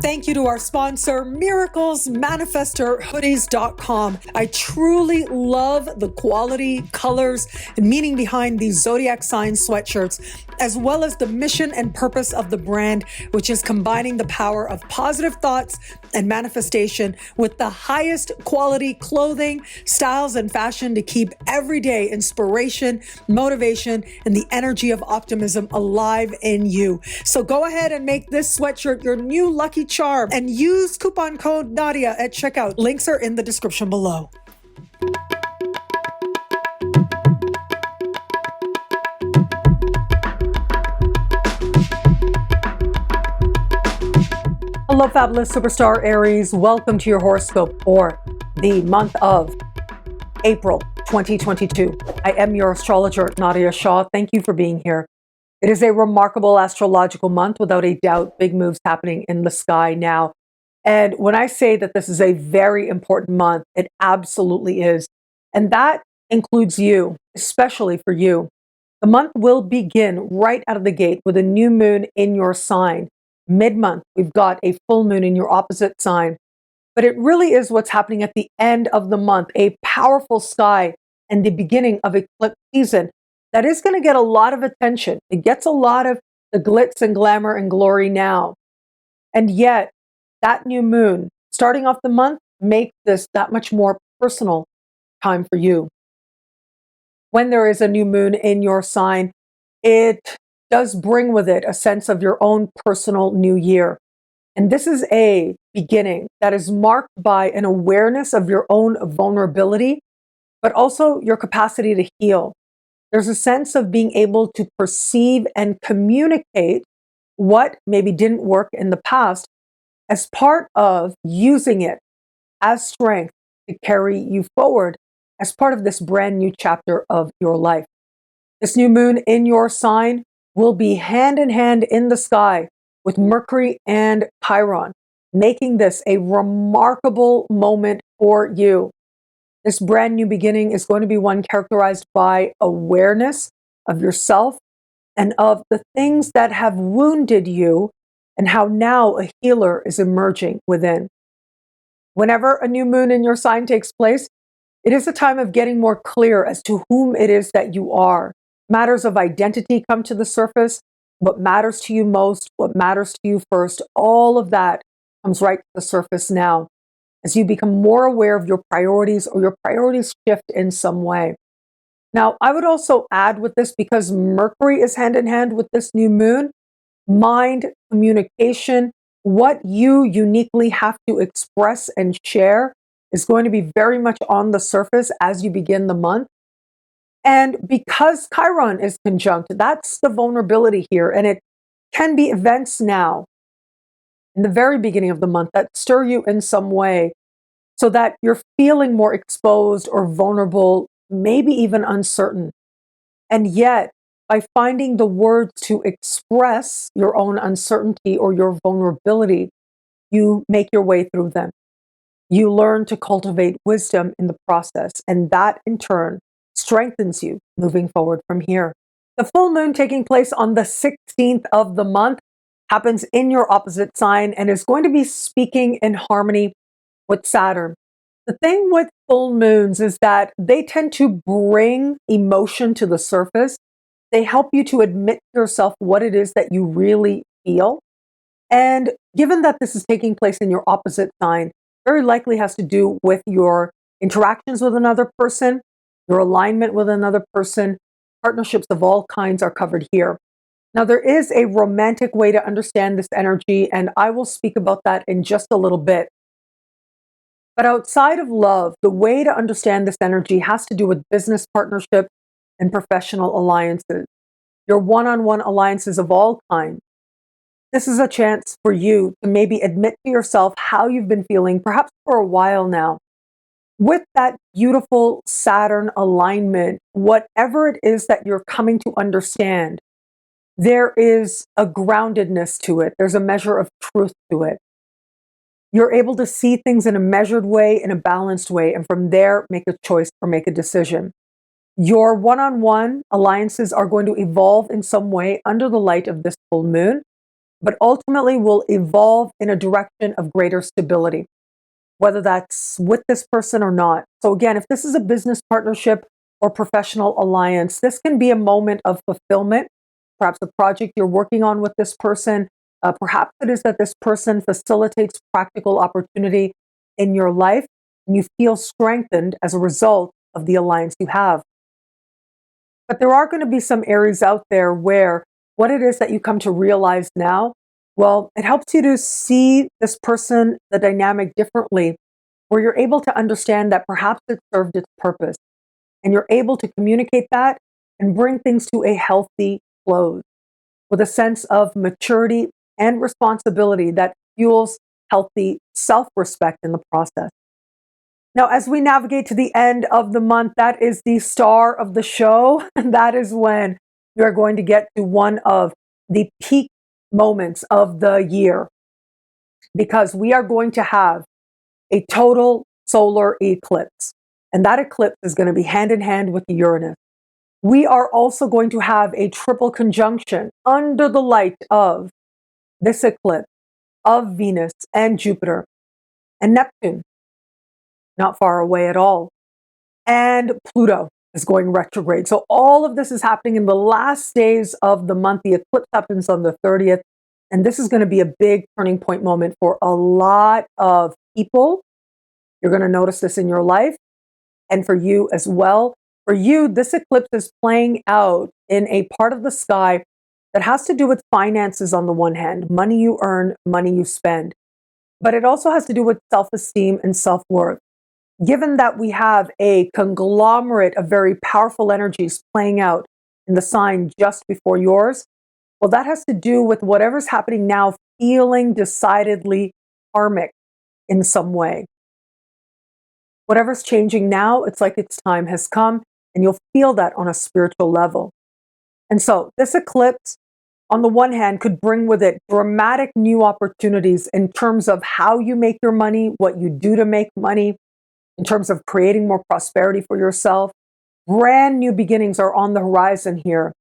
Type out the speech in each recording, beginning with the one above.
Thank you to our sponsor, miraclesmanifestorhoodies.com. I truly love the quality, colors, and meaning behind these zodiac sign sweatshirts, as well as the mission and purpose of the brand, which is combining the power of positive thoughts and manifestation with the highest quality clothing, styles, and fashion to keep everyday inspiration, motivation, and the energy of optimism alive in you. So go ahead and make this sweatshirt your new lucky charm and use coupon code Nadiya at checkout. Links are in the description below. Hello, fabulous superstar Aries. Welcome to your horoscope for the month of April 2022. I am your astrologer, Nadiya Shah. Thank you for being here. It is a remarkable astrological month, without a doubt. Big moves happening in the sky now. And when I say that this is a very important month, it absolutely is. And that includes you, especially for you. The month will begin right out of the gate with a new moon in your sign. Mid-month, we've got a full moon in your opposite sign. But it really is what's happening at the end of the month, a powerful sky and the beginning of eclipse season that is going to get a lot of attention. It gets a lot of the glitz and glamour and glory now. And yet, that new moon, starting off the month, makes this that much more personal time for you. When there is a new moon in your sign, it does bring with it a sense of your own personal new year. And this is a beginning that is marked by an awareness of your own vulnerability, but also your capacity to heal. There's a sense of being able to perceive and communicate what maybe didn't work in the past as part of using it as strength to carry you forward as part of this brand new chapter of your life. This new moon in your sign will be hand in hand in the sky with Mercury and Chiron, making this a remarkable moment for you. This brand new beginning is going to be one characterized by awareness of yourself and of the things that have wounded you, and how now a healer is emerging within. Whenever a new moon in your sign takes place, it is a time of getting more clear as to whom it is that you are. Matters of identity come to the surface. What matters to you most, what matters to you first, all of that comes right to the surface now as you become more aware of your priorities, or your priorities shift in some way. Now, I would also add with this, because Mercury is hand in hand with this new moon, mind, communication, what you uniquely have to express and share is going to be very much on the surface as you begin the month. And because Chiron is conjunct, that's the vulnerability here. And it can be events now in the very beginning of the month that stir you in some way so that you're feeling more exposed or vulnerable, maybe even uncertain. And yet, by finding the words to express your own uncertainty or your vulnerability, you make your way through them. You learn to cultivate wisdom in the process, and that in turn strengthens you moving forward from here. The full moon taking place on the 16th of the month happens in your opposite sign and is going to be speaking in harmony with Saturn. The thing with full moons is that they tend to bring emotion to the surface. They help you to admit to yourself what it is that you really feel. And given that this is taking place in your opposite sign, very likely has to do with your interactions with another person, your alignment with another person. Partnerships of all kinds are covered here. Now, there is a romantic way to understand this energy, and I will speak about that in just a little bit. But outside of love, the way to understand this energy has to do with business partnerships and professional alliances, your one-on-one alliances of all kinds. This is a chance for you to maybe admit to yourself how you've been feeling, perhaps for a while now. With that beautiful Saturn alignment, whatever it is that you're coming to understand, there is a groundedness to it. There's a measure of truth to it. You're able to see things in a measured way, in a balanced way, and from there, make a choice or make a decision. Your one-on-one alliances are going to evolve in some way under the light of this full moon. but ultimately will evolve in a direction of greater stability, whether that's with this person or not. So again, if this is a business partnership or professional alliance, this can be a moment of fulfillment, perhaps a project you're working on with this person. Perhaps it is that this person facilitates practical opportunity in your life, and you feel strengthened as a result of the alliance you have. But there are going to be some areas out there where what it is that you come to realize now, well, it helps you to see this person, the dynamic differently, where you're able to understand that perhaps it served its purpose. And you're able to communicate that and bring things to a healthy close with a sense of maturity and responsibility that fuels healthy self respect in the process. Now, as we navigate to the end of the month, that is the star of the show. And that is when we are going to get to one of the peak moments of the year, because we are going to have a total solar eclipse. And that eclipse is going to be hand in hand with Uranus. We are also going to have a triple conjunction under the light of this eclipse of Venus and Jupiter and Neptune, not far away at all. And Pluto is going retrograde. So all of this is happening in the last days of the month. The eclipse happens on the 30th. And this is going to be a big turning point moment for a lot of people. You're going to notice this in your life and for you as well. For you, this eclipse is playing out in a part of the sky that has to do with finances on the one hand, money you earn, money you spend. But it also has to do with self-esteem and self-worth. Given that we have a conglomerate of very powerful energies playing out in the sign just before yours, well, that has to do with whatever's happening now feeling decidedly karmic in some way. Whatever's changing now, it's like its time has come, and you'll feel that on a spiritual level. And so this eclipse, on the one hand, could bring with it dramatic new opportunities in terms of how you make your money, what you do to make money, in terms of creating more prosperity for yourself. Brand new beginnings are on the horizon here.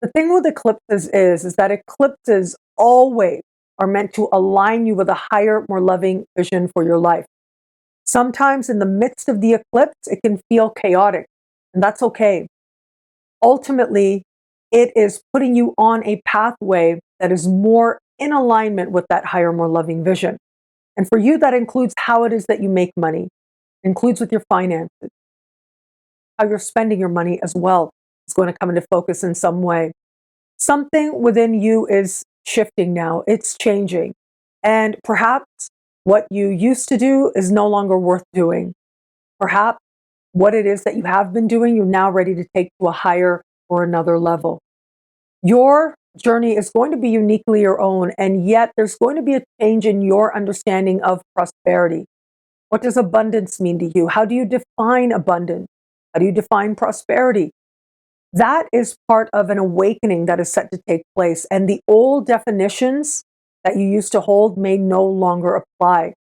The thing with eclipses is that eclipses always are meant to align you with a higher, more loving vision for your life. Sometimes in the midst of the eclipse, it can feel chaotic, and that's okay. Ultimately, it is putting you on a pathway that is more in alignment with that higher, more loving vision. And for you, that includes how it is that you make money, it includes with your finances, how you're spending your money as well is going to come into focus in some way. Something within you is shifting now, it's changing. And perhaps what you used to do is no longer worth doing. Perhaps what it is that you have been doing, you're now ready to take to a higher or another level. Your journey is going to be uniquely your own, and yet there's going to be a change in your understanding of prosperity. What does abundance mean to you? How do you define abundance? How do you define prosperity? That is part of an awakening that is set to take place, and the old definitions that you used to hold may no longer apply.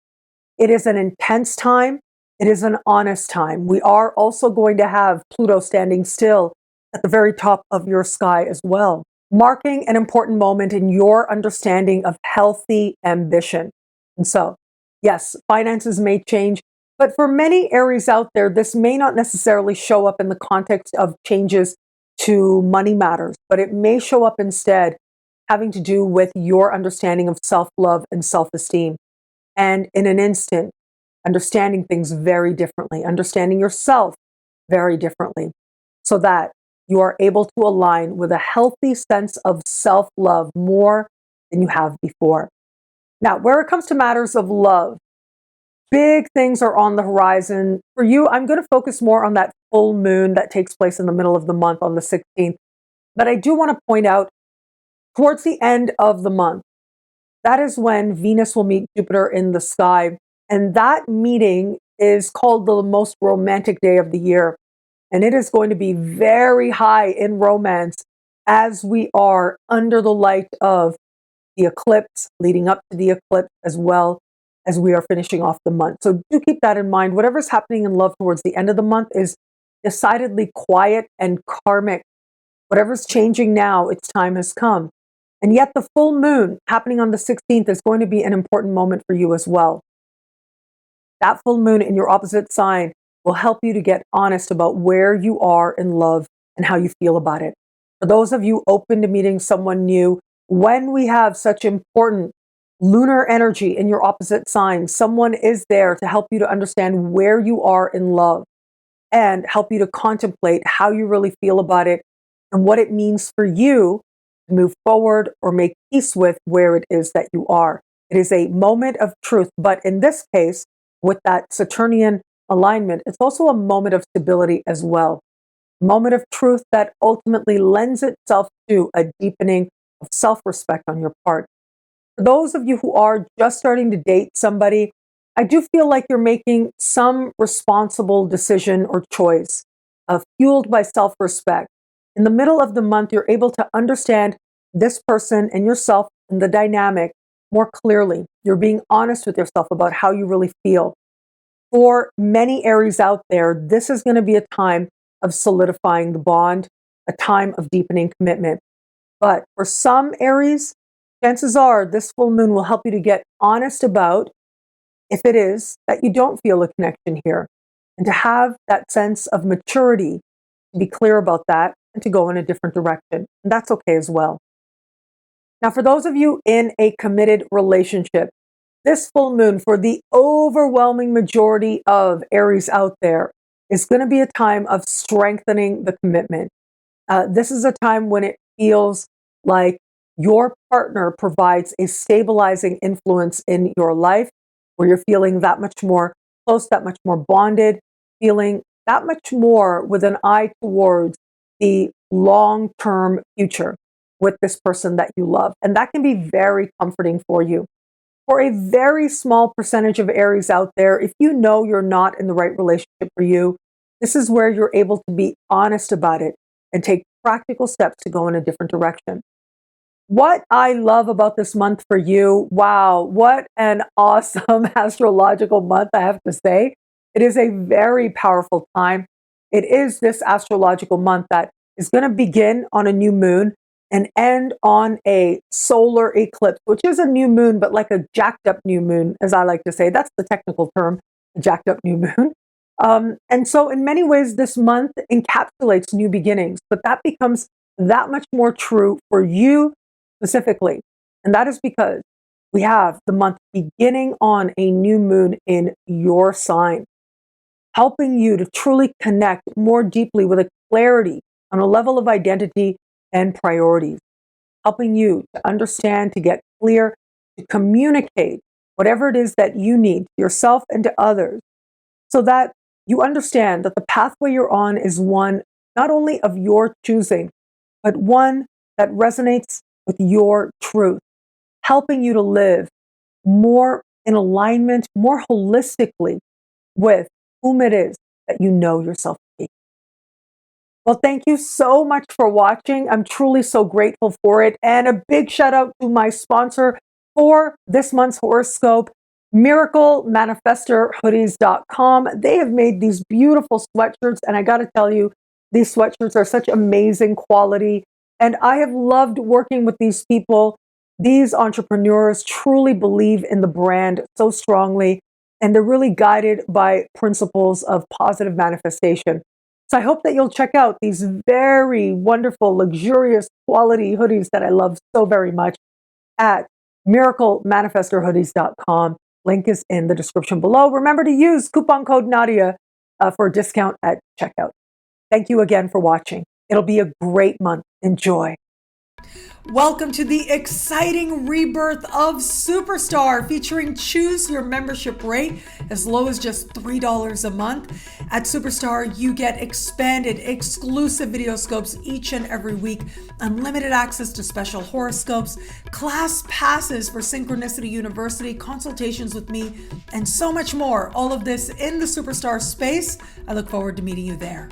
It is an intense time. It is an honest time. We are also going to have Pluto standing still at the very top of your sky as well, marking an important moment in your understanding of healthy ambition. And so, yes, finances may change, but for many Aries out there, this may not necessarily show up in the context of changes to money matters, but it may show up instead having to do with your understanding of self-love and self-esteem. And in an instant, understanding things very differently, understanding yourself very differently, so that you are able to align with a healthy sense of self-love more than you have before. Now, where it comes to matters of love, big things are on the horizon. For you, I'm going to focus more on that full moon that takes place in the middle of the month on the 16th. But I do want to point out, towards the end of the month, that is when Venus will meet Jupiter in the sky. And that meeting is called the most romantic day of the year. And it is going to be very high in romance as we are under the light of the eclipse, leading up to the eclipse, as well as we are finishing off the month. So do keep that in mind. Whatever's happening in love towards the end of the month is decidedly quiet and karmic. Whatever's changing now, its time has come. And yet the full moon happening on the 16th is going to be an important moment for you as well. That full moon in your opposite sign will help you to get honest about where you are in love and how you feel about it. For those of you open to meeting someone new, when we have such important lunar energy in your opposite sign, someone is there to help you to understand where you are in love and help you to contemplate how you really feel about it and what it means for you to move forward or make peace with where it is that you are. It is a moment of truth, but in this case, with that Saturnian alignment, it's also a moment of stability as well. Moment of truth that ultimately lends itself to a deepening of self-respect on your part. For those of you who are just starting to date somebody, I do feel like you're making some responsible decision or choice, fueled by self-respect. In the middle of the month, you're able to understand this person and yourself and the dynamic more clearly. You're being honest with yourself about how you really feel. For many Aries out there, this is going to be a time of solidifying the bond, a time of deepening commitment. But for some Aries, chances are this full moon will help you to get honest about if it is that you don't feel a connection here, and to have that sense of maturity, to be clear about that, and to go in a different direction. And that's okay as well. Now, for those of you in a committed relationship, this full moon, for the overwhelming majority of Aries out there, is going to be a time of strengthening the commitment. This is a time when it feels like your partner provides a stabilizing influence in your life, where you're feeling that much more close, that much more bonded, feeling that much more with an eye towards the long-term future with this person that you love. And that can be very comforting for you. For a very small percentage of Aries out there, if you know you're not in the right relationship for you, this is where you're able to be honest about it and take practical steps to go in a different direction. What I love about this month for you, wow, what an awesome astrological month, I have to say. It is a very powerful time. It is this astrological month that is going to begin on a new moon and end on a solar eclipse, which is a new moon, but like a jacked up new moon, as I like to say. That's the technical term, a jacked up new moon. And so in many ways, this month encapsulates new beginnings, but that becomes that much more true for you specifically. And that is because we have the month beginning on a new moon in your sign, helping you to truly connect more deeply with a clarity on a level of identity and priorities, helping you to understand, to get clear, to communicate whatever it is that you need to yourself and to others, so that you understand that the pathway you're on is one not only of your choosing, but one that resonates with your truth, helping you to live more in alignment, more holistically with whom it is that you know yourself to be. Well, thank you so much for watching. I'm truly so grateful for it. And a big shout out to my sponsor for this month's horoscope, miraclemanifestorhoodies.com. They have made these beautiful sweatshirts, and I got to tell you, these sweatshirts are such amazing quality, and I have loved working with these people. These entrepreneurs truly believe in the brand so strongly, and they're really guided by principles of positive manifestation. So I hope that you'll check out these very wonderful, luxurious quality hoodies that I love so very much at miraclemanifestorhoodies.com. Link is in the description below. Remember to use coupon code Nadiya for a discount at checkout. Thank you again for watching. It'll be a great month. Enjoy. Welcome to the exciting rebirth of Superstar, featuring choose your membership rate as low as just $3 a month. At Superstar, you get expanded, exclusive videoscopes each and every week, unlimited access to special horoscopes, class passes for Synchronicity University, consultations with me, and so much more. All of this in the Superstar space. I look forward to meeting you there.